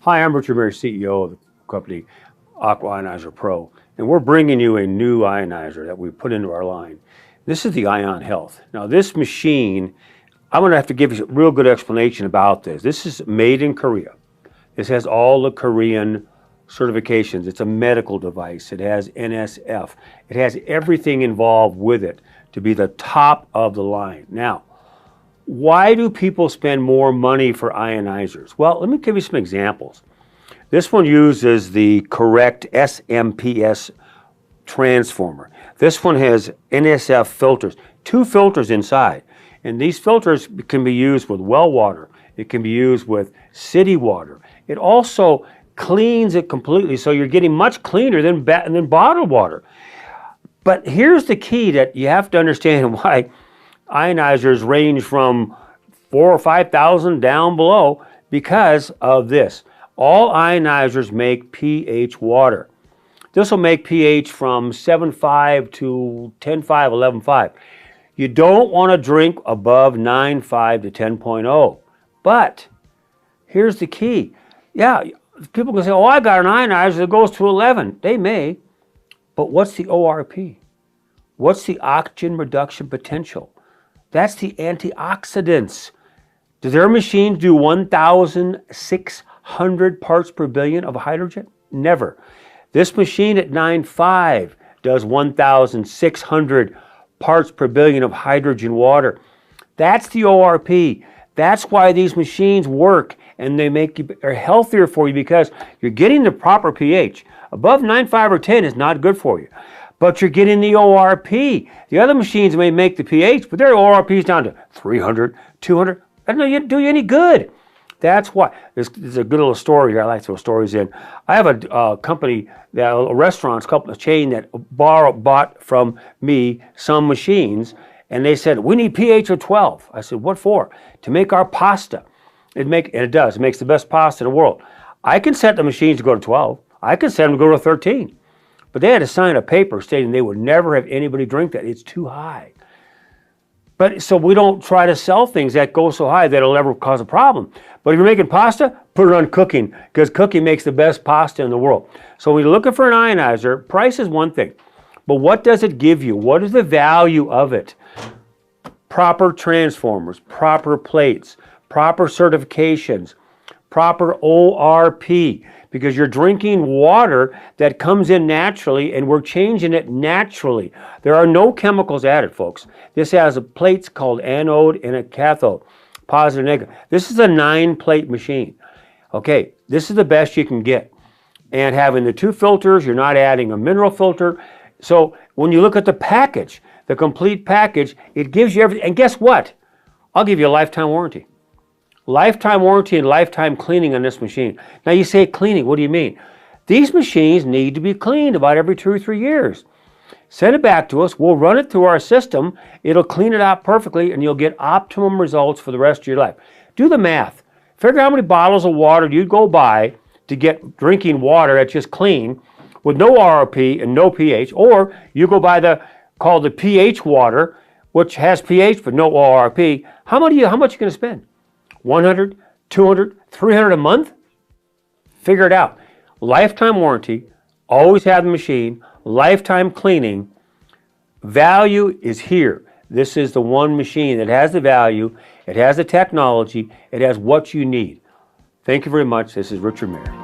Hi, I'm Richard Mayer, CEO of the company Aqua Ionizer Pro, and we're bringing you a new ionizer that we put into our line. This is the IonHealth. Now, this machine, I'm going to have to give you a real good explanation about this. This is made in Korea. This has all the Korean certifications. It's a medical device. It has NSF. It has everything involved with it to be the top of the line. Now, why do people spend more money for ionizers? Well, let me give you some examples. This one uses the correct SMPS transformer. This one has NSF filters, 2 filters inside. And these filters can be used with well water. It can be used with city water. It also cleans it completely, so you're getting much cleaner than bottled water. But here's the key that you have to understand why ionizers range from 4,000 or 5,000 down below because of this. All ionizers make pH water. This will make pH from 7.5 to 10.5, 11.5. You don't want to drink above 9.5 to 10.0. But here's the key. Yeah, people can say, oh, I got an ionizer that goes to 11. They may, but what's the ORP? What's the oxygen reduction potential? That's the antioxidants. Do their machines do 1,600 parts per billion of hydrogen? Never. This machine at 9.5 does 1,600 parts per billion of hydrogen water. That's the ORP. That's why these machines work and they are healthier for you because you're getting the proper pH. Above 9.5 or 10 is not good for you. But you're getting the ORP. The other machines may make the pH, but their ORP is down to 300, 200. That doesn't do you any good. That's why. There's a good little story here. I like to throw stories in. I have a company, a restaurant, a chain that bought from me some machines, and they said, we need pH of 12. I said, what for? To make our pasta. And it does. It makes the best pasta in the world. I can set the machines to go to 12. I can set them to go to 13. But they had to sign a paper stating they would never have anybody drink that. It's too high. But so we don't try to sell things that go so high that it'll never cause a problem. But if you're making pasta, put it on cooking because cooking makes the best pasta in the world. So when you're looking for an ionizer, price is one thing. But what does it give you? What is the value of it? Proper transformers, proper plates, proper certifications, proper ORP. Because you're drinking water that comes in naturally and we're changing it naturally. There are no chemicals added, folks. This has a plates called anode and a cathode, positive and negative. This is a 9-plate machine. Okay, this is the best you can get. And having the 2 filters, you're not adding a mineral filter. So when you look at the package, the complete package, it gives you everything. And guess what? I'll give you a lifetime warranty. Lifetime warranty and lifetime cleaning on this machine. Now you say cleaning, what do you mean? These machines need to be cleaned about every 2 or 3 years. Send it back to us, we'll run it through our system, it'll clean it out perfectly and you'll get optimum results for the rest of your life. Do the math. Figure out how many bottles of water you'd go buy to get drinking water that's just clean with no RRP and no pH, or you go buy called the pH water, which has pH but no ORP. How much are you going to spend? 100, 200, 300 a month? Figure it out. Lifetime warranty, always have the machine, lifetime cleaning. Value is here. This is the one machine that has the value, it has the technology, it has what you need. Thank you very much. This is Richard Mayer.